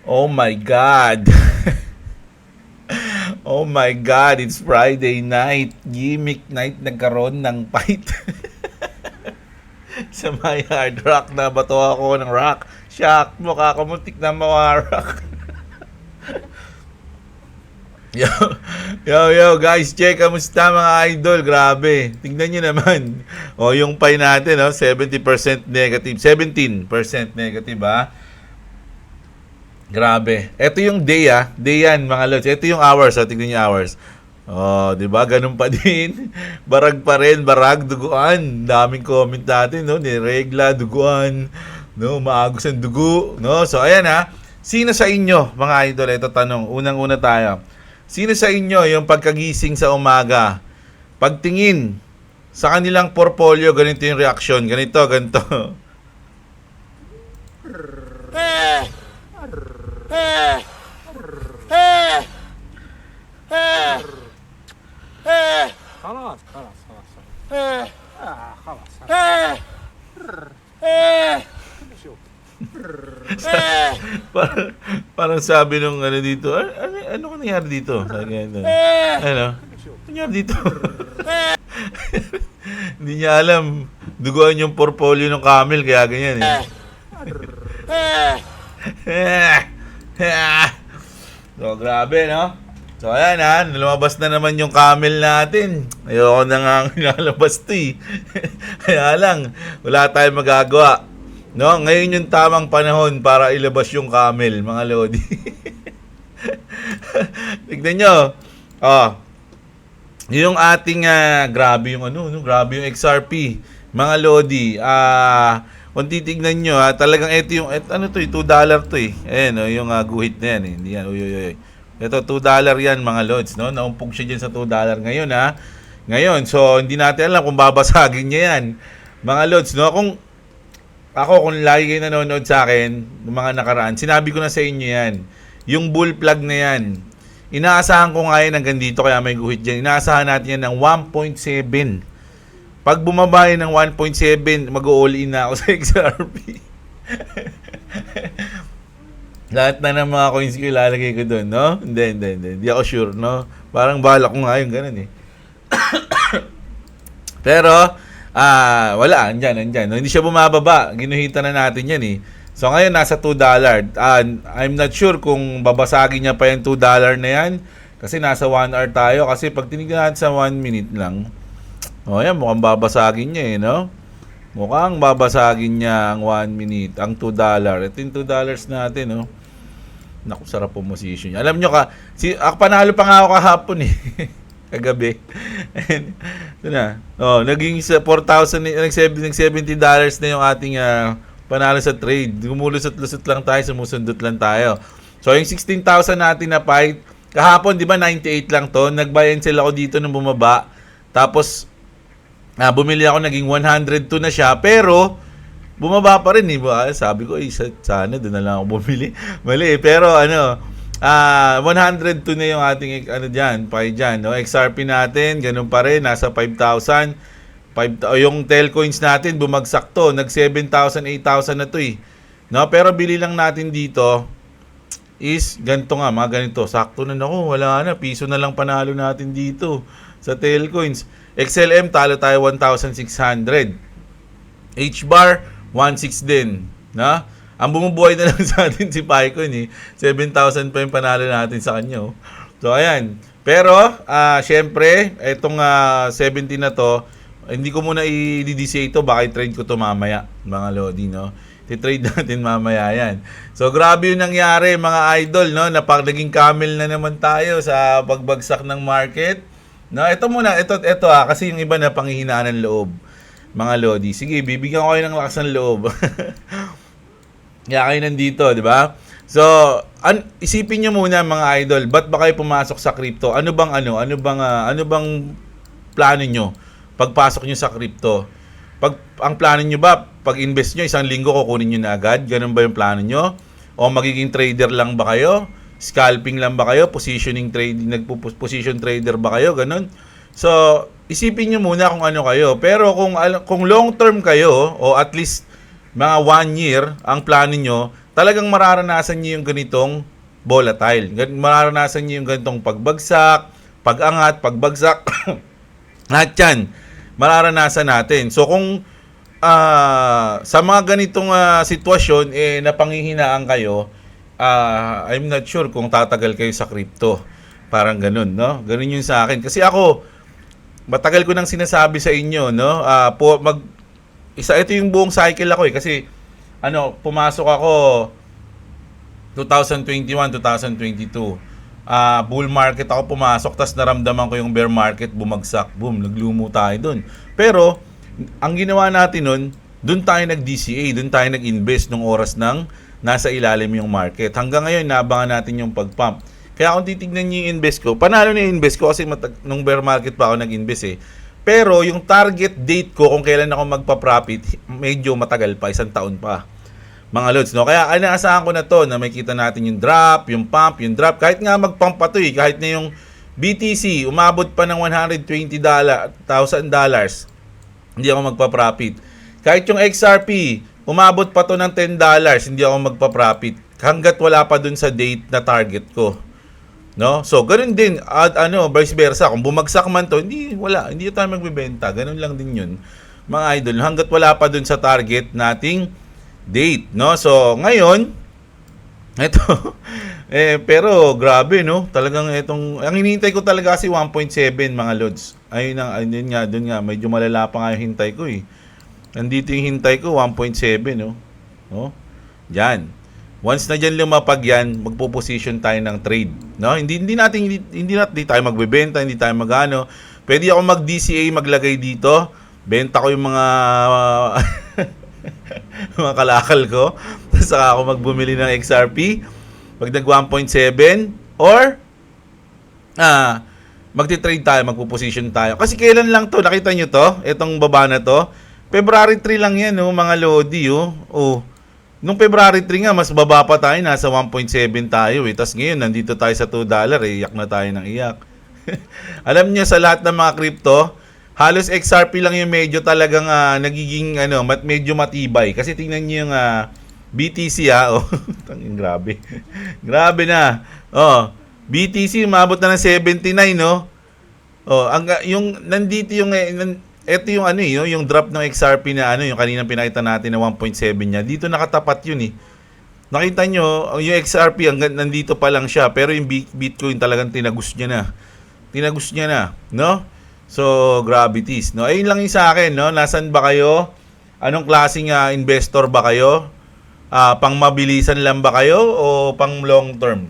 Oh my God. Oh my God, it's Friday night. Gimmick night nagkaroon ng fight. Sa may hard rock na bato ako ng rock. Shock, mukha ko muntik na mawarak. Yo, yo, guys, check, kamusta mga idol? Grabe, tignan nyo naman. O, yung pie natin, 70% negative, 17% negative, Grabe. Ito yung day, Day yan, mga lods. Ito yung hours, tignan nyo hours. Oh, 'di ba? Ganun pa din. Barag pa rin, barag, duguan. Daming comment natin, niregla, duguan, maagos ang dugo, So, ayan Sino sa inyo, mga idol, ito tanong. Unang-una tayo. Sino sa inyo yung pagkagising sa umaga, pagtingin sa kanilang portfolio, ganito yung reaction, ganito, ganito. خلاص خلاص خلاص خلاص شوف Parang sabi nung ano dito, ano ka nangyari dito? Sabi ganito. Ano? Nangyari dito? Hindi niya alam. Duguan yung portfolio ng camel, kaya ganyan So, grabe, So, ayan lumabas na naman yung camel natin. Ayoko na nga nilalabas to Kaya lang, wala tayong magagawa. Ngayon yung tamang panahon para ilabas yung camel, mga lodi. Tignan nyo. Yung ating, grabe yung grabe yung XRP. Mga lodi, kung titignan nyo, talagang ito yung, $2 to Ayan, yung guhit na yan Hindi yan, uy. Ito, $2 yan, mga lods, Naumpog siya dyan sa $2 ngayon, Ngayon, so, hindi natin alam kung babasagin niya yan. Mga lods, kung lagi kayo nanonood sa akin, ng mga nakaraan, sinabi ko na sa inyo yan. Yung bull plug na yan, inaasahan ko nga yan hanggang dito, kaya may guhit dyan. Inaasahan natin yan ng 1.7. Pag bumaba ng 1.7, mag-all in na ako sa XRP. Lahat na ng mga coins ko ilalagay ko doon, Hindi ako sure, Parang balak ko nga yung ganun Pero, wala, andyan. Hindi siya bumababa. Ginuhitan na natin yan So, ngayon, nasa $2. I'm not sure kung babasagin niya pa yung $2 na yan. Kasi nasa 1 hour tayo. Kasi pag tinignan natin sa 1 minute lang, yan, mukhang babasagin niya Mukhang babasagin niya ang 1 minute, ang $2. Ito yung $2 natin, Naku, sarap po position niya. Alam nyo panalo pa nga ako kahapon kagabi. Ito na. Naging sa 4,000, nag-$70 na yung ating panalo sa trade. Gumulusot-lusot lang tayo, sumusundot lang tayo. So, yung 16,000 natin na fight, kahapon, di ba, 98 lang to. Nag-buy and sell ako dito nung bumaba. Tapos, bumili ako, naging 102 na siya. Pero, bumaba pa rin Sabi ko, sana doon na lang ako bumili. Mali pero 102 na yung ating pie dyan, XRP natin, ganun pa rin, nasa 5,000. Yung Telcoins natin, bumagsak to, nag 7,000, 8,000 na to pero bili lang natin dito is ganito nga, mga ganito. Sakto na wala na, piso na lang panalo natin dito sa Telcoins. XLM, talo tayo 1,600. HBAR, 1.6 din, Ang bumubuhay na lang sa atin si Pycon 7,000 pa yung panalo natin sa kanya. So, ayan. Pero, syempre, itong 17 na to, hindi ko muna i-DCA ito, baka i-trade ko to mamaya, mga lodi, I-trade natin mamaya yan. So, grabe yung nangyari, mga idol, na naging camel na naman tayo sa pagbagsak ng market. Ito muna, ito kasi yung iba na panghihinaan ng loob. Mga lodi. Sige, bibigyan ko kayo ng lakas ng loob. Kaya kayo nandito, di ba? So, isipin nyo muna mga idol, ba't ba kayo pumasok sa crypto? Ano bang plano nyo pagpasok nyo sa crypto? Ang plano nyo ba, pag-invest nyo, isang linggo kukunin nyo na agad? Ganun ba yung plano nyo? O magiging trader lang ba kayo? Scalping lang ba kayo? Position trader ba kayo? Ganun. So, isipin nyo muna kung ano kayo. Pero kung long term kayo, o at least mga 1 year, ang plano nyo, talagang mararanasan niyo yung ganitong volatile. Mararanasan niyo yung ganitong pagbagsak, pag-angat, pagbagsak. Lahat yan, mararanasan natin. So kung sa mga ganitong sitwasyon, napanghihinaan kayo, I'm not sure kung tatagal kayo sa crypto. Parang ganun, no? Ganun yung sa akin. Kasi ako, matagal ko nang sinasabi sa inyo, no? Ito yung buong cycle ako kasi pumasok ako 2021, 2022. Bull market ako pumasok, tas naramdaman ko yung bear market bumagsak. Boom, naglumo tayo dun. Pero ang ginawa natin nun, dun tayo nag-DCA, dun tayo nag-invest nung oras ng nasa ilalim yung market. Hanggang ngayon, naabangan natin yung pag-pump. Kaya kung titignan niyo yung invest ko, panalo na yung invest ko kasi nung bear market pa ako nag-invest Pero yung target date ko kung kailan ako magpa-profit, medyo matagal pa, 1 taon pa. Mga lods, no? Kaya inaasahan ko na to na makita natin yung drop, yung pump, yung drop. Kahit nga mag-pump pa to kahit na yung BTC, umabot pa ng $120,000, hindi ako magpa-profit. Kahit yung XRP, umabot pa to ng $10, hindi ako magpa-profit. Hanggat wala pa dun sa date na target ko. No? So, ganun din, vice versa. Kung bumagsak man to, hindi tayo magbebenta. Ganun lang din yun, mga idol. Hanggat wala pa dun sa target nating date, no? So, ngayon, ito, pero grabe, no? Talagang ang hinihintay ko talaga kasi 1.7, mga lods. Doon nga, medyo malala pa nga yung hintay ko, Nandito yung hintay ko, 1.7, no? Diyan. Once na dyan lumapag yan, magpo-position tayo ng trade, no? Hindi tayo magbebenta, hindi tayo magano. Pwede ako mag-DCA, maglagay dito. Benta ko yung mga mga kalakal ko. Saka ako magbumili ng XRP pag nag 1.7 or magti-trade tayo, magpo-position tayo. Kasi kailan lang to, nakita nyo to? Itong baba na to. February 3 lang yan, mga lodi, Nung February 3 nga, mas baba pa tayo, nasa 1.7 tayo, Tapos ngayon, nandito tayo sa $2, iyak na tayo ng iyak. Alam niyo, sa lahat ng mga crypto, halos XRP lang yung medyo talagang nagiging medyo matibay. Kasi tingnan niyo yung BTC grabe. Grabe na. BTC umabot na ng 79, no? Yung nandito yung ito yung yung drop ng XRP na yung kaninang pinakita natin na 1.7 niya. Dito nakatapat yun Nakita nyo, yung XRP nandito pa lang siya, pero yung Bitcoin talagang tinagos niya na. Tinagos niya na, no? So, gravities, no? Ayun lang yung sa akin, no? Nasaan ba kayo? Anong klaseng investor ba kayo? Pang mabilisan lang ba kayo o pang long term?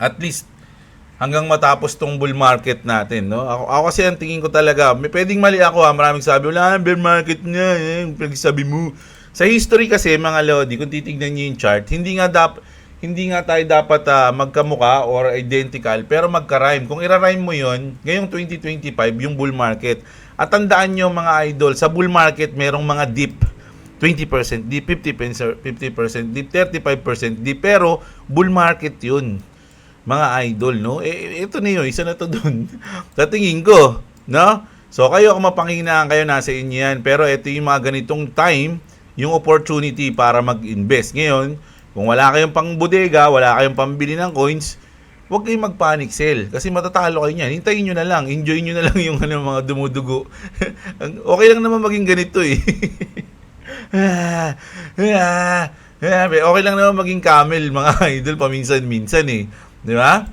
At least hanggang matapos tong bull market natin, no? Ako kasi ang tingin ko talaga, may pwedeng mali ako, maraming sabi, wala, bear market nga, sabi mo. Sa history kasi, mga lodi, kung titignan niyo yung chart, hindi nga tayo dapat magkamuka or identical, pero magka-rhyme. Kung ira-rhyme mo yon, ngayong 2025, yung bull market. At tandaan nyo, mga idol, sa bull market, merong mga dip. 20% dip, 50% dip, 35% dip, pero bull market yun, mga idol, no? Ito na yun, isa na to dun. Sa tingin ko, no? So, kayo, kung mapanghinaan kayo, nasa inyo yan. Pero ito yung mga ganitong time, yung opportunity para mag-invest. Ngayon, kung wala kayong pang bodega, wala kayong pambili ng coins, huwag kayong mag-panic sell. Kasi matatalo kayo niyan. Hintayin nyo na lang. Enjoy nyo na lang yung mga dumudugo. Okay lang naman maging ganito, Okay lang naman maging camel, mga idol, paminsan-minsan, Di ba?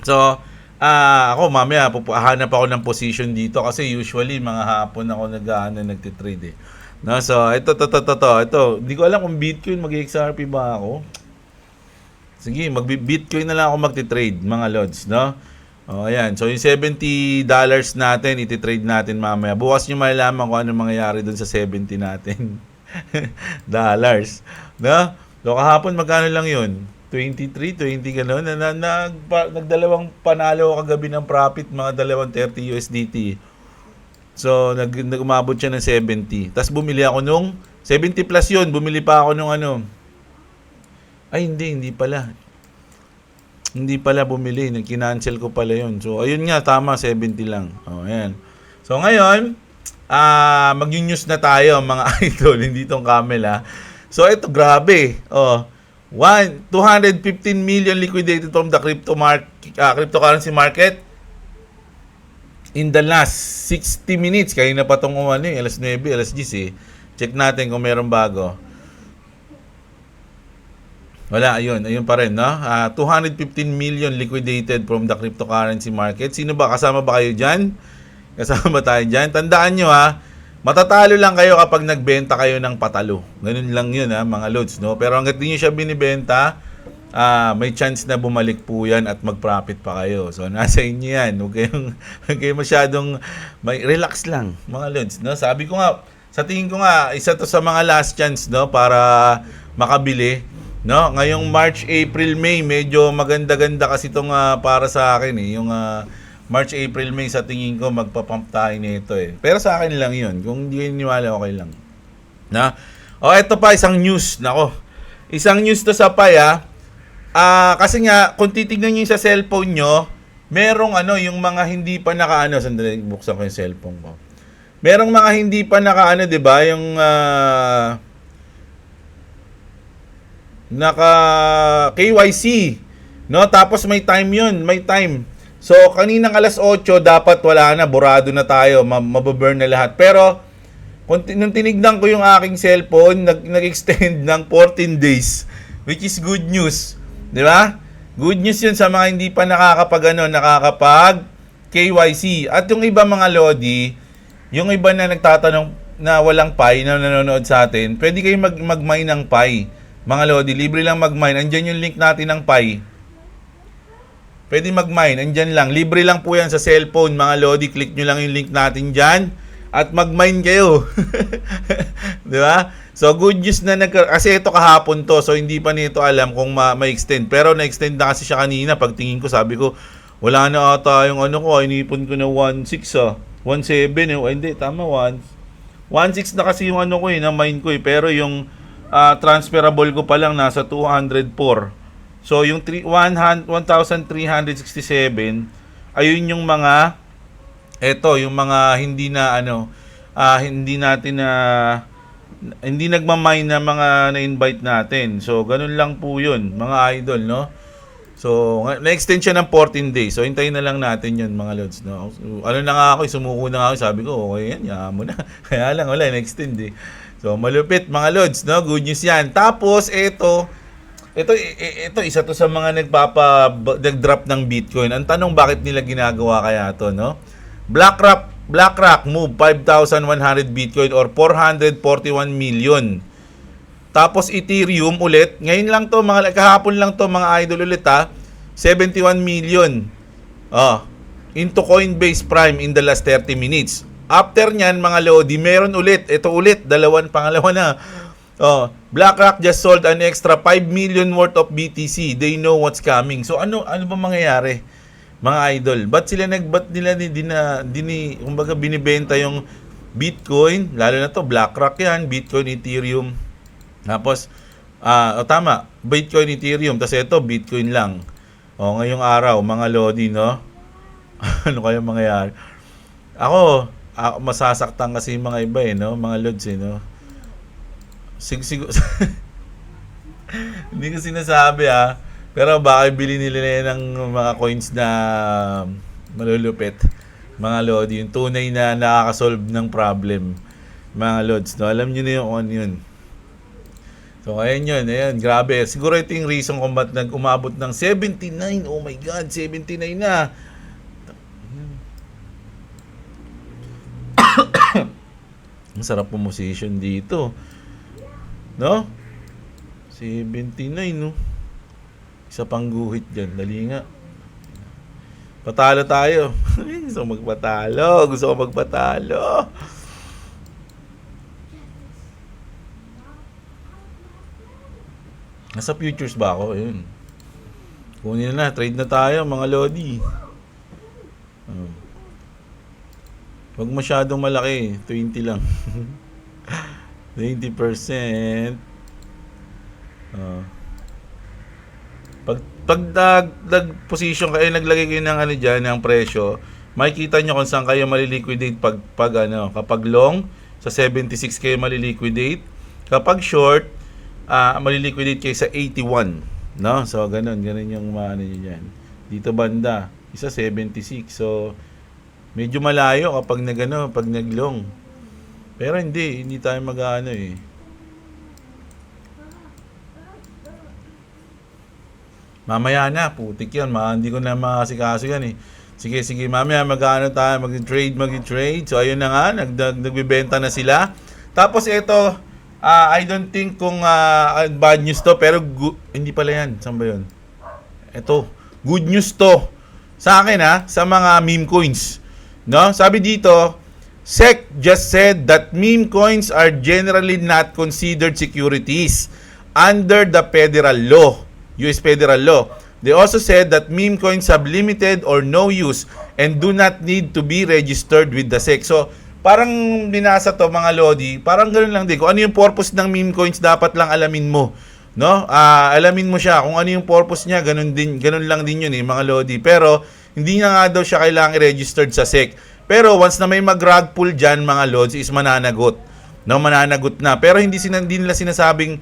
So, ako mamaya hahanap ako ng position dito kasi usually mga hapon ako nagtitrade No, so ito. Hindi ko alam kung Bitcoin mag-XRP ba ako. Sige, mag-Bitcoin na lang ako magti-trade, mga lods, no? Ayan. So yung $70 natin, iti-trade natin mamaya. Bukas niyo malalaman kung ano mangyayari doon sa 70 natin. Dollars, no? So kahapon magkano lang 'yun? 23, 20 gano'n. Nagdalawang panalo kagabi ng profit, mga 230 USDT. So, umabot siya ng 70. Tapos bumili ako nung 70 plus yun. Bumili pa ako nung Ay, hindi pala. Hindi pala bumili. Kinancel ko pala yun. So, ayun nga, tama, 70 lang. Ayan. So, ngayon, mag-news na tayo, mga idol. Hindi tong camel, So, ito, grabe. 215 million liquidated from the cryptocurrency market in the last 60 minutes. Kaya na pa itong alas 9, alas 10 Check natin kung meron bago. Wala, ayun pa rin, no? 215 million liquidated from the cryptocurrency market. Sino ba? Kasama ba kayo dyan? Kasama tayo dyan? Tandaan nyo, matatalo lang kayo kapag nagbenta kayo ng patalo. Ganun lang yun, mga loads, no? Pero hanggat di nyo siya binibenta, may chance na bumalik po yan at mag-profit pa kayo. So, nasa inyo yan. Huwag kayong masyadong relax lang, mga loads, no? Sabi ko nga, sa tingin ko nga, isa to sa mga last chance, no? Para makabili. No, ngayong March, April, May, medyo maganda-ganda kasi itong para sa akin yung March, April, May sa tingin ko magpa-pump tayo nito Pero sa akin lang 'yun. Kung hindi niwala, okay lang. Na. Ito pa isang news, nako. Isang news to sa Pi kasi nga kung titingnan niyo sa cellphone nyo, merong yung mga hindi pa nakaano, sandali buksan ko yung cellphone ko. Merong mga hindi pa nakaano, 'di ba? Yung naka KYC, no? Tapos may time 'yun, may time. So kaninang alas 8 dapat wala na, burado na tayo, mababurn na lahat. Pero nung tinignan ko yung aking cellphone, nag-extend ng 14 days, which is good news, 'di ba? Good news 'yun sa mga hindi pa nakakapag KYC. At yung iba mga lodi, yung iba na nagtatanong na walang Pi na nanonood sa atin, pwede kayong mag-mine ng Pi. Mga lodi, libre lang mag-mine. Andyan yung link natin ng Pi. Pwede mag-mine. Andyan lang. Libre lang po yan sa cellphone. Mga lodi, click nyo lang yung link natin dyan. At mag-mine kayo. Di ba? So, good news na kasi ito kahapon to. So, hindi pa nito alam kung ma-extend. Pero na-extend na kasi siya kanina. Pagtingin ko, sabi ko, wala na ata yung ko. Inipon ko na 1.6 1.7 hindi, tama 1.6 na kasi yung ko na mine ko Pero yung transferable ko pa lang nasa 204. So yung 1,367 ayun yung mga yung mga hindi na hindi nagma-mine na mga na-invite natin. So ganun lang po yun, mga idol, no? So na-extend siya ng 14 days. So hintayin na lang natin yun, mga lods, no? So, na nga ako, sumuko na nga ako, sabi ko okay yan, yaman mo na. Kaya lang wala, na-extend So, malupit mga lods, no? Good news yan. Tapos, ito, isa to sa mga nag-drop ng Bitcoin. Ang tanong, bakit nila ginagawa kaya to, no? BlackRock move 5,100 Bitcoin or 441 million. Tapos, Ethereum ulit. Ngayon lang to, kahapon lang to, mga idol ulit, 71 million. Into Coinbase Prime in the last 30 minutes. After nyan, mga lodi, meron ulit. Ito ulit, pangalawa na. BlackRock just sold an extra 5 million worth of BTC. They know what's coming. So, ano ba mangyayari, mga idol? Ba't nila kumbaga binibenta yung Bitcoin? Lalo na to, BlackRock yan, Bitcoin, Ethereum. Tapos, tama, Bitcoin, Ethereum. Tapos ito, Bitcoin lang. Ngayong araw, mga lodi, no? Ano kaya mangyayari? Ako, masasaktan kasi yung mga iba no? Mga lods no? Siguro hindi ko sinasabi pero baka bili nila ng mga coins na malulupit, mga lodi, yung tunay na nakakasolve ng problem, mga lods, no? Alam nyo na yung yun. So ayun, grabe, siguro ito yung reason kung ba't umabot ng 79. Oh my god, 79 na. Ang sarap po position dito, no? 79, no? Isa pang guhit dyan. Dali nga. Patalo tayo. Gusto ko magpatalo. Nasa futures ba ako? Ayun. Kunin na. Trade na tayo, mga lodi. Huwag masyadong malaki, 20 lang. 20%. Pag nag-position kayo, naglagay kayo ng dyan, ng presyo, makikita nyo kung saan kayo maliliquidate kapag long, sa 76 kayo maliliquidate. Kapag short, maliliquidate kayo sa 81, no? So ganun yung ano niyo diyan. Dito banda, isa 76. So medyo malayo kapag pag naglong. Pero hindi tayo mag-aano eh. Mamaya na, putik yan. Hindi ko na makasikaso yan eh. Sige, mamaya mag-ano tayo, mag-trade. So, ayun na nga, nagbibenta na sila. Tapos ito, I don't think kung bad news to, pero hindi pala yan. Saan ba yun? Ito, good news to. Sa akin sa mga meme coins. No? Sabi dito, SEC just said that meme coins are generally not considered securities under the federal law. US federal law. They also said that meme coins have limited or no use and do not need to be registered with the SEC. So, parang binasa to mga lodi, parang ganoon lang din. Kung ano yung purpose ng meme coins, dapat lang alamin mo. No? Alamin mo siya kung ano yung purpose niya, ganun lang din yun mga lodi. Pero hindi na nga daw siya kailangan i-registered sa SEC. Pero once na may mag-rug pull diyan mga lodi is mananagot. No, mananagot na. Pero hindi nila sinasabing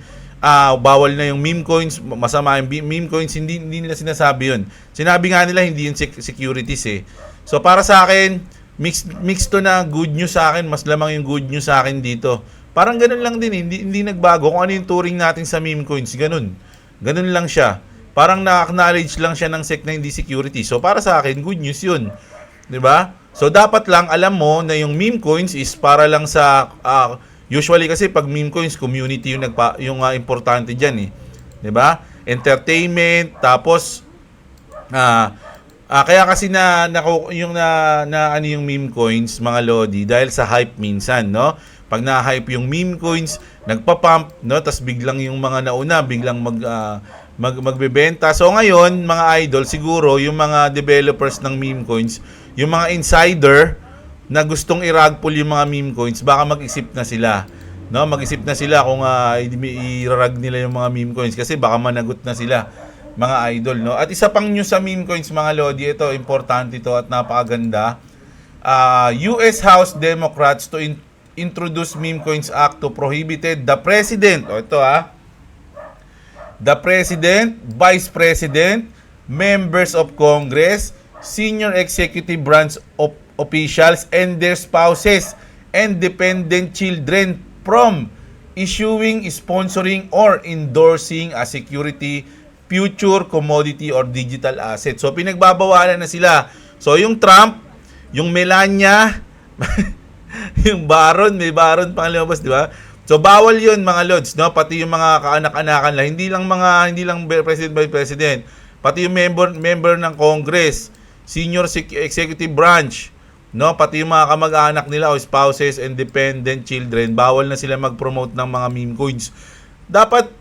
bawal na yung meme coins, masama yung meme coins, hindi nila sinasabi yun. Sinabi nga nila hindi yung securities eh. So para sa akin, mix to na good news sa akin, mas lamang yung good news sa akin dito. Parang ganun lang din, hindi nagbago kung ano yung turing natin sa meme coins, ganun lang siya. Parang na-acknowledge lang siya ng SEC na hindi security. So para sa akin, good news yun. 'Di ba? So dapat lang alam mo na yung meme coins is para lang sa usually kasi pag meme coins, community yung importante diyan eh. 'Di ba? Entertainment, tapos kaya kasi yung meme coins mga lodi dahil sa hype minsan, no? Pag na-hype yung meme coins, nagpa-pump, no? Tas biglang yung mga nauna biglang magbebenta. So ngayon, mga idol, siguro yung mga developers ng meme coins, yung mga insider na gustong i-rug pull yung mga meme coins, baka mag-isip na sila. No, mag-isip na sila kung i-rug nila yung mga meme coins kasi baka managot na sila, mga idol, no? At isa pang news sa meme coins, mga lodi, ito importante ito at napakaganda. US House Democrats to introduce Meme Coins Act to prohibited the President. The President, Vice President, members of Congress, senior executive branch officials and their spouses and dependent children from issuing, sponsoring, or endorsing a security, future, commodity, or digital asset. So, pinagbabawalan na sila. So, yung Trump, yung Melania, yung Baron, may Baron pang lumabas, di ba? So, bawal yun, mga lods, no? Pati yung mga kaanak-anakan lang, hindi lang President by President, pati yung member ng Congress, senior executive branch, no, pati yung mga kamag-anak nila o spouses and dependent children, bawal na sila mag-promote ng mga meme coins. Dapat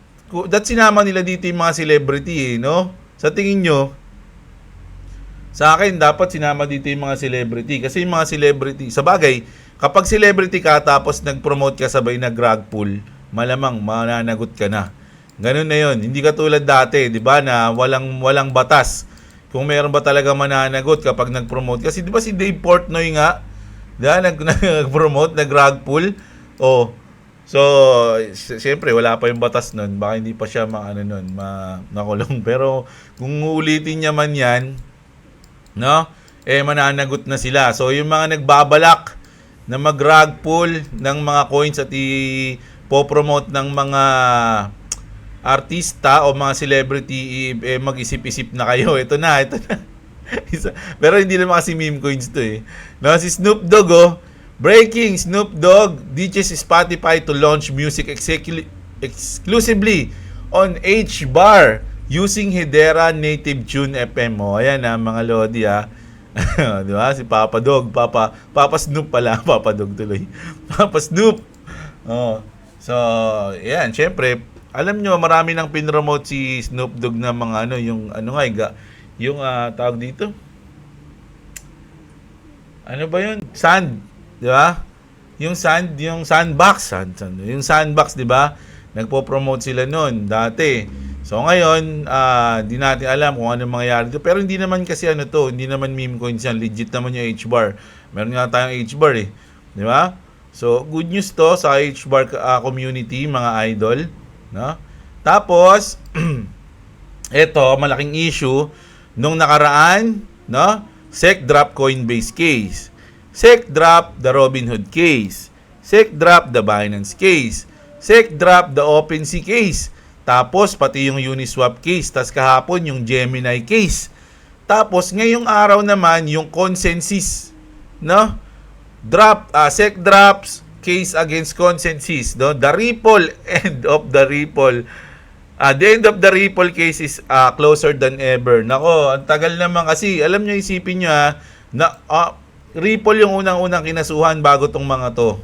sinama nila dito yung mga celebrity no? Sa tingin nyo, sa akin dapat sinama dito yung mga celebrity kasi yung mga celebrity, sa bagay, kapag celebrity ka tapos nag-promote ka sabay nag-rug pull, malamang mananagot ka na. Ganun na yun. Hindi katulad dati, di ba, na walang batas. Kung meron ba talaga mananagot kapag nag-promote. Kasi di ba si Dave Portnoy nga, nag-promote, nag-rug pull. So, siyempre, wala pa yung batas nun. Baka hindi pa siya makulong. Pero, kung ulitin niya man yan, no? Mananagot na sila. So, yung mga nagbabalak na mag-rug pull ng mga coins at i-promote ng mga artista o mga celebrity, mag-isip-isip na kayo. Ito na. Pero hindi naman kasi meme coins to No, si Snoop Dogg, breaking, Snoop Dogg ditches Spotify to launch music exclusively on H-Bar using Hedera native tune FM. Ayan mga lodi di ba? Si Papa Dog, Papa Snoop pala, Papa Dog tuloy. Papa Snoop. So, ayan, syempre, alam nyo, marami nang pinromote si Snoop Dogg na mga yung tawag dito. Ano ba yun? Sand, di ba? Yung Sandbox, yung Sandbox, di ba? Nagpo-promote sila noon dati. So ngayon, di natin alam kung ano mangyayari dito. Pero hindi naman kasi hindi naman meme coins yan. Legit naman yung H-Bar. Meron nga tayong H-Bar di ba? So, good news to sa H-Bar community, mga idol. No? Tapos, ito, malaking issue, nung nakaraan, no? SEC drop Coinbase case. SEC drop the Robinhood case. SEC drop the Binance case. SEC drop the OpenSea case. Tapos, pati yung Uniswap case. Tapos kahapon, yung Gemini case. Tapos, ngayong araw naman, yung consensus, no? SEC drops case against consensus, no? The Ripple end of the Ripple. The end of the Ripple case is closer than ever. Nako, ang tagal naman kasi. Alam nyo, isipin nyo Ripple yung unang-unang kinasuhan bago tong mga to.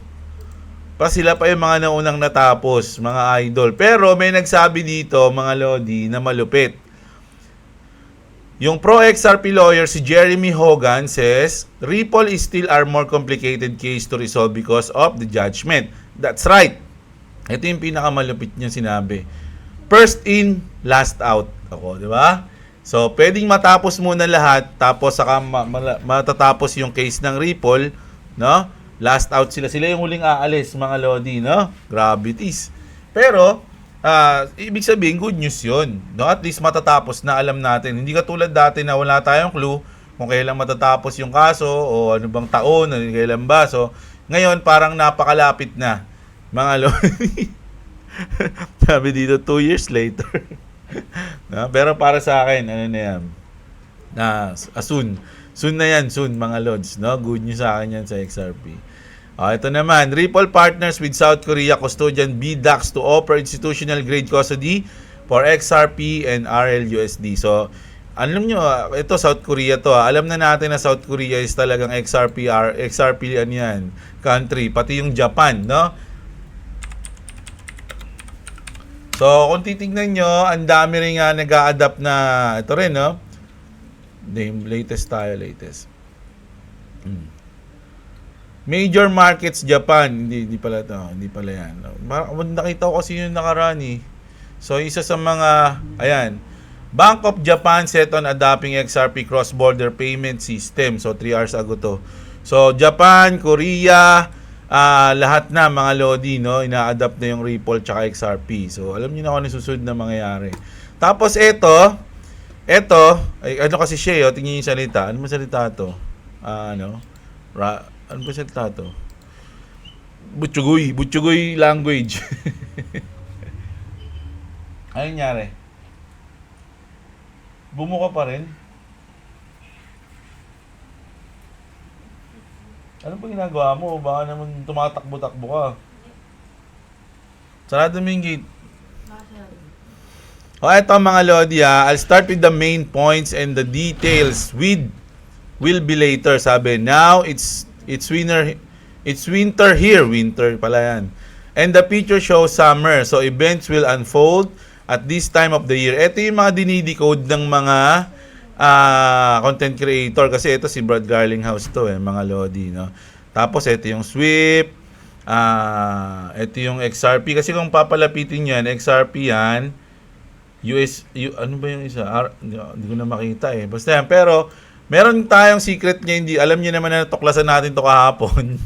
Pa sila pa yung mga naunang natapos, mga idol. Pero may nagsabi dito, mga lodi, na malupit. Yung pro-XRP lawyer, si Jeremy Hogan, says, Ripple is still our more complicated case to resolve because of the judgment. That's right. Ito yung pinakamalupit niya sinabi. First in, last out. Ako, di ba? So, pwedeng matapos muna lahat, tapos saka matatapos yung case ng Ripple, no? Last out sila. Sila yung huling aalis, mga lodi, no? Gravities. Pero, ibig sabihin, good news yun. No? At least matatapos na, alam natin. Hindi katulad dati na wala tayong clue kung kailan matatapos yung kaso o ano bang taon, o kailan ba. So, ngayon, parang napakalapit na, mga lodi. Sabi dito, 2 years later. No? Pero para sa akin, ano na yan? Soon. Soon na yan, soon, mga lods. No? Good news sa akin yan sa XRP. Ito naman, Ripple partners with South Korea custodian BDAX to offer institutional grade custody for XRP and RLUSD. So, alam nyo, ito South Korea to. Alam na natin na South Korea is talagang XRP ano yan, country. Pati yung Japan, no? So, kung titignan nyo, ang dami rin nga nag-a-adapt na, ito rin, no? Latest. Major markets, Japan. Hindi pala ito. Hindi pala yan. Nakita ko kasi yung nakaraan eh. So, isa sa mga, ayan, Bank of Japan set on adopting XRP cross-border payment system. So, 3 hours ago to. So, Japan, Korea, lahat na mga lodi, no? Ina-adapt na yung Ripple tsaka XRP. So, alam niyo na kung ano susunod na mangyayari. Tapos, ito, ay, ano kasi siya, tingnan niyo yung salita. Ano salita to? Ano ba salita to? Butchugoy language. Ano nangyari? Bumuka pa rin? Ano ba ginagawa mo? Baka naman tumatakbo-takbo ka. Sarado mo yung gate. Ito mga lodi I'll start with the main points and the details will be later. Sabi, now it's winter here. Winter pala yan. And the picture shows summer. So events will unfold at this time of the year. Ito yung mga dinidecode ng mga content creator. Kasi ito si Brad Garlinghouse to mga lodi. No? Tapos ito yung SWIFT. Ito yung XRP. Kasi kung papalapitin yan, XRP yan. Ano ba yung isa? Hindi ko na makita Basta yan. Pero meron tayong secret niya, hindi alam niyo naman na tuklasan natin to kahapon.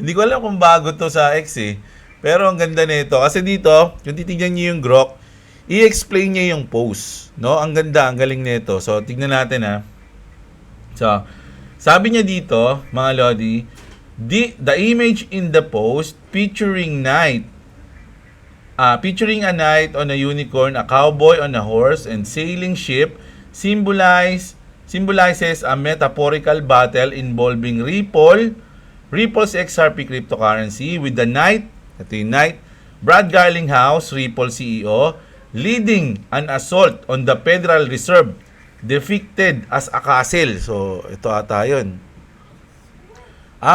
Hindi ko alam kung bago to sa X Pero ang ganda nito kasi dito, kung titingnan niyo yung Grok, i-explain niya yung post, no? Ang ganda, ang galing nito. So tingnan natin So, sabi niya dito, mga lodi, the image in the post featuring a knight on a unicorn, a cowboy on a horse, and sailing ship symbolizes a metaphorical battle involving Ripple's XRP cryptocurrency with the knight, Brad Garlinghouse, Ripple CEO, leading an assault on the Federal Reserve depicted as a castle. So, ito ata yun.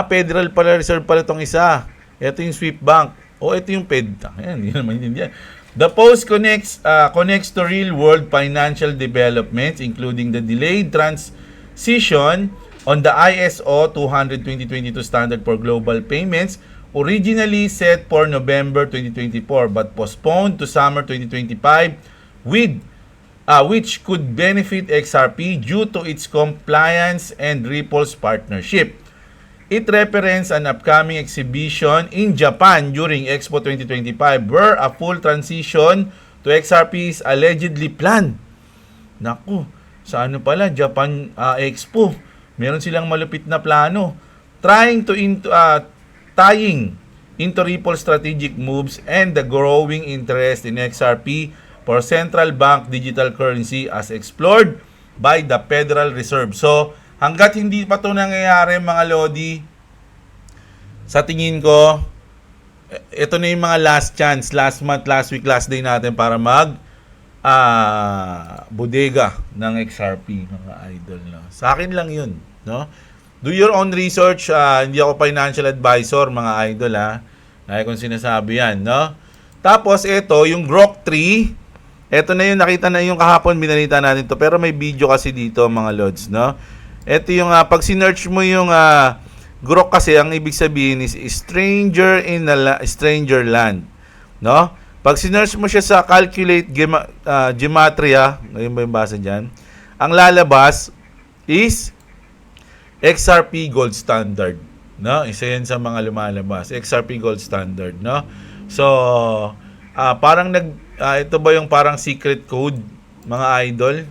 Federal pala, Reserve pala itong isa. Ito yung Swift Bank. Ito yung Fed. Ayan, hindi naman yan. The post connects to real-world financial developments, including the delayed transition on the ISO 200-2022 standard for global payments, originally set for November 2024 but postponed to summer 2025, which could benefit XRP due to its compliance and Ripple's partnership. It represents an upcoming exhibition in Japan during Expo 2025 where a full transition to XRP is allegedly planned. Naku, sa ano pala, Japan Expo, meron silang malupit na plano. Tying into Ripple strategic moves and the growing interest in XRP for central bank digital currency as explored by the Federal Reserve. So, hanggat hindi pa ito nangyayari mga Lodi, sa tingin ko, ito na yung mga last chance, last month, last week, last day natin para bodega ng XRP, mga idol. No? Sa akin lang yun. No? Do your own research. Hindi ako financial advisor, mga idol. Kaya kung sinasabi yan. No? Tapos, ito, yung Grok 3. Ito na yung nakita na yung kahapon, binalita natin to. Pero may video kasi dito, mga lods. No? Ito yung, pag sinearch mo yung Grok kasi, ang ibig sabihin is stranger in a stranger land. No? Pag sinearch mo siya sa calculate gematria, ngayon ba yung basa dyan? Ang lalabas is XRP Gold Standard. No? Isa yan sa mga lumalabas. XRP Gold Standard. No? So, parang ito ba yung parang secret code, mga idol?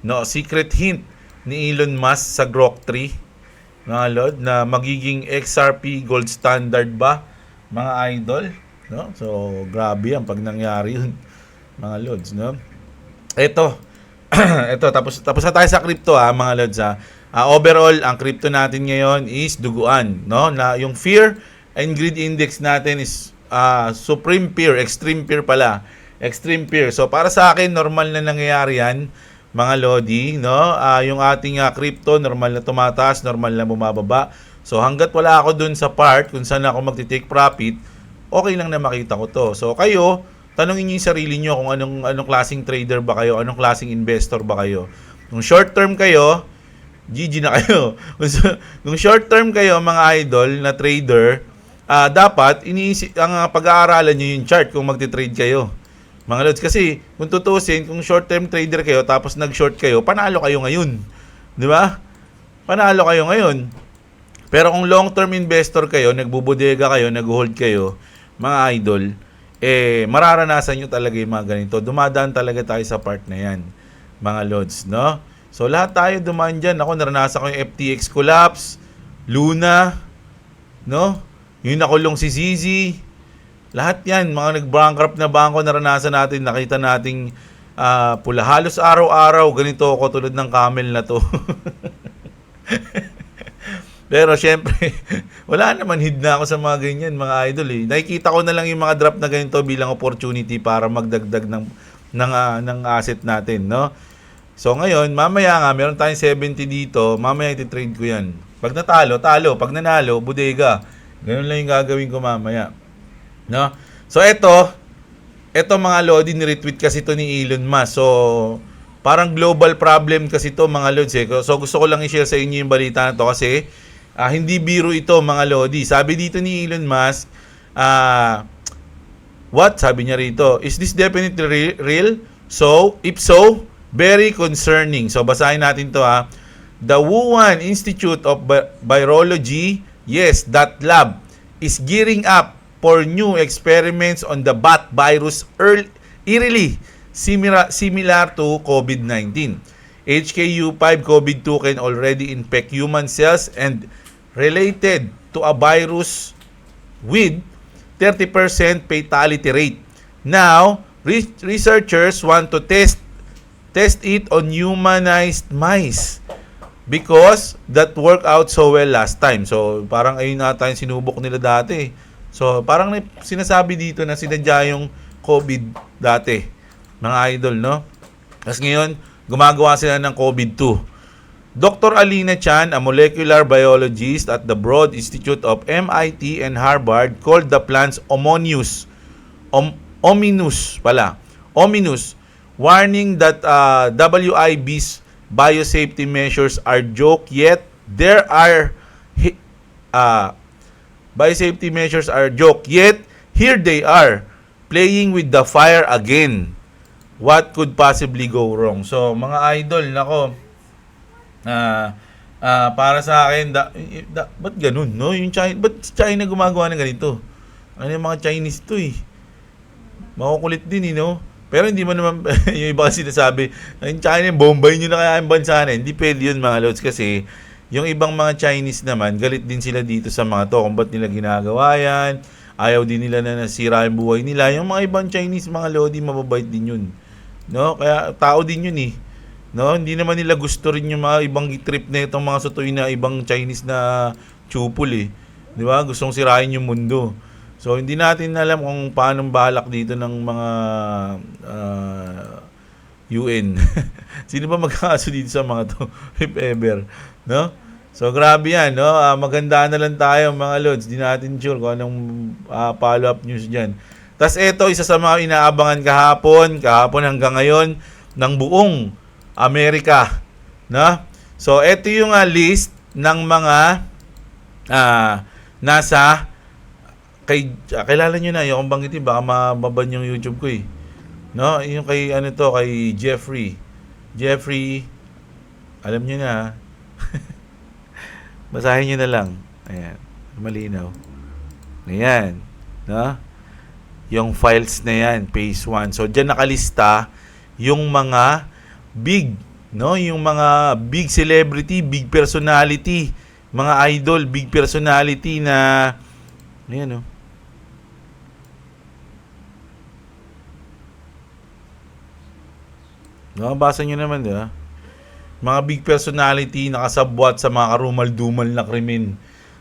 No? Secret hint ni Elon Musk sa Grok 3, mga lord, na magiging XRP Gold Standard ba, mga idol? No? So, grabe yan pag nangyari yun, mga lods, no? Ito, tapos na tayo sa crypto, mga lods, overall, ang crypto natin ngayon is duguan, no? Na yung fear and greed index natin is supreme fear, extreme fear pala. Extreme fear. So, para sa akin, normal na nangyayari yan, mga lodi, no? Yung ating crypto, normal na tumataas, normal na bumababa. So, hanggat wala ako dun sa part kung saan ako magti-take profit, okay lang na makita ko to. So, kayo, tanongin niyo yung sarili niyo kung anong klaseng trader ba kayo, anong klaseng investor ba kayo. Kung short term kayo, GG na kayo. Kung short term kayo, mga idol na trader, dapat ang pag-aaralan niyo yung chart kung magti-trade kayo. Mga lods, kasi kung tutusin, kung short term trader kayo tapos nag-short kayo, panalo kayo ngayon. Di ba? Panalo kayo ngayon. Pero kung long-term investor kayo, nagbubodega kayo, nag-hold kayo, mga idol, mararanasan nyo talaga yung mga ganito. Dumadaan talaga tayo sa part na yan, mga lods, no? So, lahat tayo dumaan dyan. Ako, naranasan ko yung FTX collapse, Luna, no? Yung nakulong si ZZ. Lahat yan, mga nag-bankrupt na bangko, naranasan natin, nakita nating pula. Halos araw-araw, ganito ako tulad ng camel na to. Pero syempre, wala naman, hid na ako sa mga ganyan, mga idol. Nakikita ko na lang yung mga drop na ganito bilang opportunity para magdagdag ng asset natin, no? So ngayon, mamaya nga, meron tayong 70 dito, mamaya iti-trade ko yan. Pag natalo, talo. Pag nanalo, bodega. Ganun lang yung gagawin ko mamaya. No? So ito mga lodi, ni-retweet kasi ito ni Elon Musk. So, parang global problem kasi ito, mga lods. So gusto ko lang i-share sa inyo yung balita na to kasi hindi biro ito, mga lodi. Sabi dito ni Elon Musk, what? Sabi niya rito, is this definitely real? So, if so, very concerning. So, basahin natin to The Wuhan Institute of Virology, yes, that lab, is gearing up for new experiments on the bat virus eerily similar to COVID-19. HKU5 COVID-2 can already infect human cells and related to a virus with 30% fatality rate. Now, researchers want to test it on humanized mice because that worked out so well last time. So, parang ayun na tayo sinubok nila dati. So, parang sinasabi dito na sinadya yung COVID dati, mga idol, no? Tapos ngayon, gumagawa sila ng COVID-2. Dr. Alina Chan, a molecular biologist at the Broad Institute of MIT and Harvard, called the plants ominous, warning that WIB's biosafety measures are joke, yet here they are playing with the fire again. What could possibly go wrong? So, mga idol, nako, para sa akin, ba't ganun, no? Yung ba't China gumagawa ng ganito? Ano yung mga Chinese to, Makukulit din, no? Pero hindi mo naman, yung iba kasi sinasabi, yung China, bombay nyo na kaya ang bansa na. Hindi pwede yun mga lods kasi yung ibang mga Chinese naman, galit din sila dito sa mga to kung ba't nila ginagawa yan. Ayaw din nila na nasira yung buhay nila. Yung mga ibang Chinese, mga lodi, mababait din yun. No? Kaya tao din yun eh. No? Hindi naman nila gusto rin yung mga ibang trip na itong mga sutoy na ibang Chinese na chupul eh. Di ba? Gustong sirain yung mundo. So, hindi natin alam kung paano balak dito ng mga UN. Sino ba magkakaso dito sa mga to? If ever. No? So, grabe yan. No? Maganda na lang tayo mga lods. Di natin sure kung anong follow-up news dyan. Tapos ito, isa sa mga inaabangan kahapon hanggang ngayon, ng buong Amerika. No? So, ito yung list ng mga nasa kilala nyo na, yung banggitin, baka mababan yung YouTube ko eh. No? Yung kay, kay Jeffrey. Alam nyo na. Basahin nyo na lang. Ayan. Malinaw. Ayan. No? Yung files na yan, phase 1. So, dyan nakalista yung mga big, no? Yung mga big celebrity, big personality, mga idol, big personality na, ayan, no? Nakabasa nyo naman, di ba? Mga big personality nakasabwat sa mga karumal-dumal na krimen.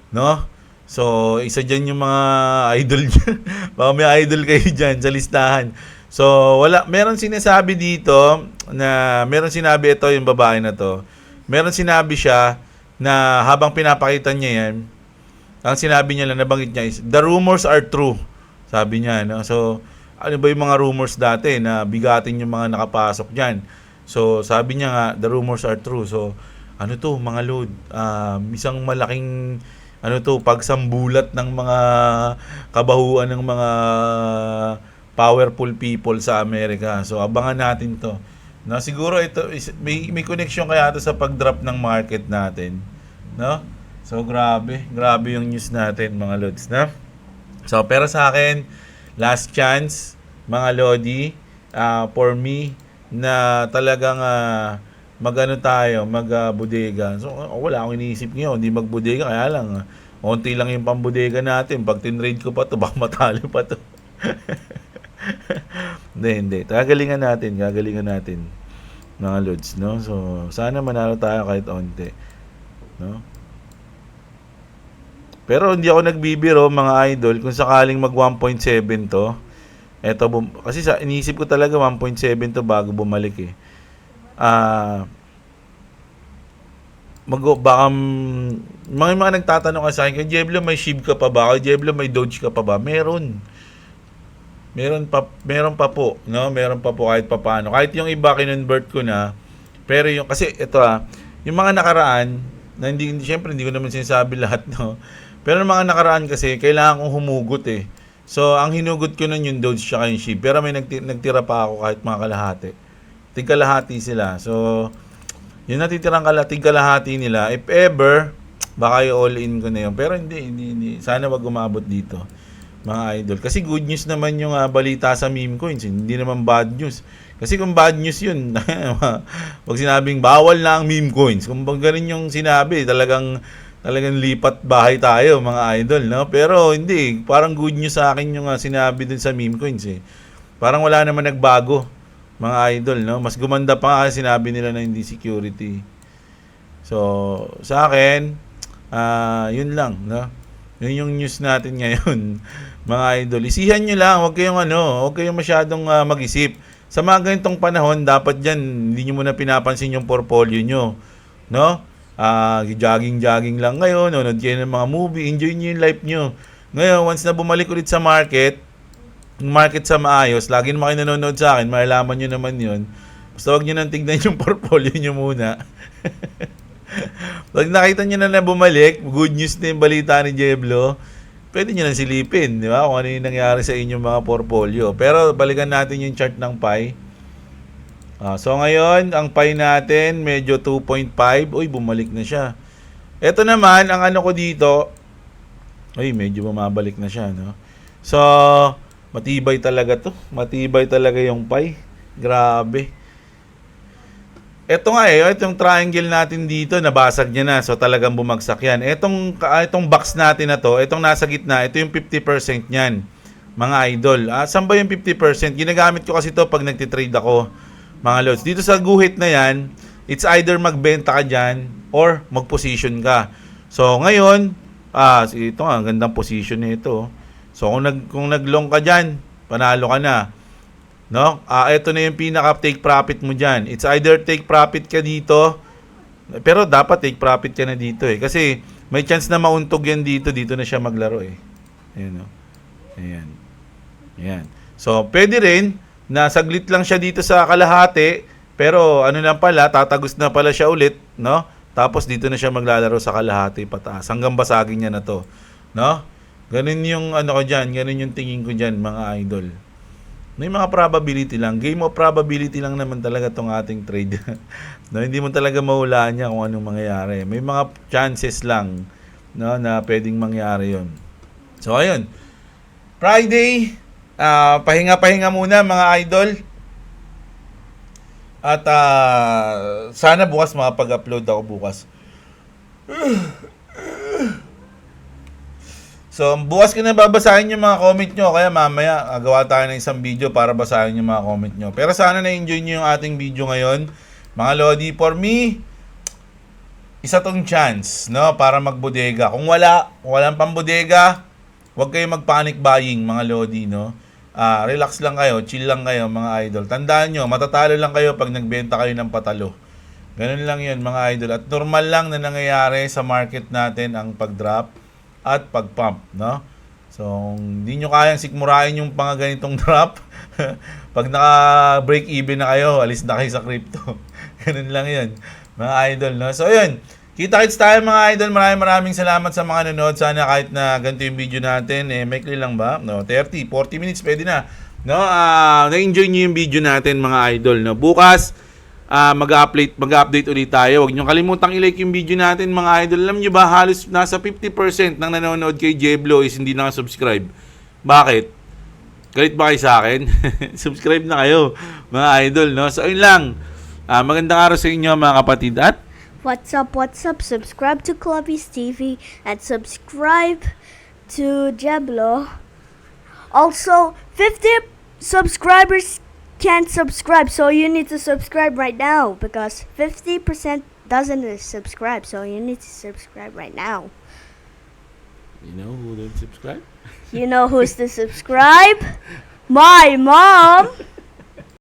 No? So, isa dyan yung mga idol dyan. Baka may idol kayo dyan sa listahan. So, meron sinasabi dito na, meron sinabi ito yung babae na to. Meron sinabi siya na habang pinapakita niya yan, ang sinabi niya lang, nabanggit niya is, the rumors are true. Sabi niya, no? So, ano ba yung mga rumors dati na bigatin yung mga nakapasok dyan? So, sabi niya nga, the rumors are true. So, ano to, mga load, isang malaking, pagsambulat ng mga kabahuan ng mga powerful people sa Amerika. So, abangan natin to. Na siguro ito, may connection kaya ito sa pag-drop ng market natin. No? So, grabe yung news natin, mga loads, na? So, pero sa akin, last chance, mga lodi, for me, na talagang mag-bodega. So, wala akong iniisip ngayon, hindi mag-bodega, kaya lang, onti lang yung pambodega natin. Pag tinrade ko pa to, baka matalo pa to. Hindi. Gagalingan natin, mga lods, no? So, sana manalo tayo kahit onti, no? Pero hindi ako nagbibiro, mga idol, kung sakaling mag 1.7 to, kasi iniisip ko talaga 1.7 to bago bumalik eh. Baka mga nagtatanong ka sa akin, kay Jeblo may SHIB ka pa ba? Kay Jeblo may Doge ka pa ba? Meron pa po, no? Meron pa po kahit papaano. Kahit yung iba kinonvert ko na, pero yung kasi ito yung mga nakaraan na syempre hindi ko naman sinasabi lahat, no. Pero yung mga nakaraan kasi kailangan kong humugot eh. So, ang hinugot ko nun yung Doge tsaka yung SHIB. Pero may nagtira pa ako kahit mga kalahati. Tig-kalahati sila. So, yung natitirang tig-kalahati nila, if ever, baka i-all-in ko na yun. Pero hindi. Sana wag umabot dito, mga idol. Kasi good news naman yung balita sa meme coins. Hindi naman bad news. Kasi kung bad news yun, wag sinabing bawal na ang meme coins. Kung ganun yung sinabi, talagang lipat bahay tayo, mga idol, no? Pero hindi, parang good news sa akin yung sinabi dun sa meme coins eh. Parang wala naman nagbago, mga idol, no? Mas gumanda pa nga sinabi nila na hindi security. So, sa akin, yun lang, no? Yun yung news natin ngayon, mga idol. Isihan nyo lang, huwag kayong masyadong mag-isip. Sa mga ganitong panahon, dapat dyan, hindi nyo muna pinapansin yung portfolio nyo, no? Jogging lang ngayon, nanonood kayo ng mga movie, enjoy nyo yung life nyo. Ngayon, once na bumalik ulit sa market sa maayos, lagi naman kayo nanonood sa akin, malalaman nyo naman yun. Basta huwag nyo nang tignan yung portfolio nyo muna. Pag nakita nyo na bumalik, good news na yung balita ni Jeblo, pwede nyo nang silipin, di ba? Kung ano yung nangyari sa inyong mga portfolio. Pero balikan natin yung chart ng PI. So ngayon, ang PI natin, medyo 2.5. Uy, bumalik na siya. Ito naman, ang ko dito, medyo bumabalik na siya, no? So, Matibay talaga to. Matibay talaga yung pie. Grabe. Ito nga itong triangle natin dito, nabasag niya na. So talagang bumagsak yan. Itong box natin na to, itong nasa gitna, ito yung 50% niyan. Mga idol. Saan ba yung 50%? Ginagamit ko kasi to pag nagtitrade ako, mga lods. Dito sa guhit na yan, it's either magbenta ka dyan or mag-position ka. So ngayon, ito nga, gandang position nito. So kung nag-long ka dyan, panalo ka na. No? Ito na yung pinaka take profit mo diyan. It's either take profit ka dito, pero dapat take profit ka na dito kasi may chance na mauntog yan dito na siya maglaro Ayun, no? Ayan. Ayan. So, pwede rin na saglit lang siya dito sa kalahati, pero ano lang pala, tatagos na pala siya ulit, no? Tapos dito na siya maglalaro sa kalahati pataas. Hanggang basagin niya na to, no? Ganun yung ko diyan, ganun yung tingin ko diyan, mga idol. May mga probability lang. Game of probability lang naman talaga tong ating trade. No, hindi mo talaga mahulaan niya kung anong mangyayari. May mga chances lang, no, na pwedeng mangyari 'yon. So ayun. Friday, pahinga-pahinga muna mga idol. At sana bukas makapag-upload ako bukas. So, bukas ko na babasahin yung mga comment nyo. Kaya mamaya, gawa tayo ng isang video para basahin yung mga comment nyo. Pero sana na-enjoy nyo yung ating video ngayon. Mga Lodi, for me, isa tong chance, no? Para magbodega. Kung walang pambodega, huwag kayo mag-panic buying, mga Lodi, no? Relax lang kayo, chill lang kayo, mga idol. Tandaan nyo, matatalo lang kayo pag nagbenta kayo ng patalo. Ganun lang yun, mga idol. At normal lang na nangyayari sa market natin ang pag-drop at pag-pump, no? So, hindi nyo kayang sikmurain yung mga ganitong drop. Pag naka-break even na kayo, alis na kayo sa crypto. Ganun lang yun, mga idol, no? So, yun. Kita-kits tayo, mga idol. Maraming salamat sa mga nanonood. Sana kahit na ganito yung video natin, maikli lang ba? No, 30, 40 minutes, pwede na. No, na-enjoy nyo yung video natin, mga idol, no? Bukas, mag-update ulit tayo. Huwag nyo kalimutang i-like yung video natin, mga idol. Alam nyo ba, halos nasa 50% ng nanonood kay Jeblo is hindi nakasubscribe. Bakit? Galit ba kayo sa akin? Subscribe na kayo, mga idol, no? So, ayun lang. Magandang araw sa inyo, mga kapatid. At What's up? Subscribe to Clubby's TV and subscribe to Jeblo. Also, 50 subscribers can't subscribe, so you need to subscribe right now because 50% doesn't subscribe, so you need to subscribe right now. you know who didn't subscribe? You know who's to subscribe? My mom!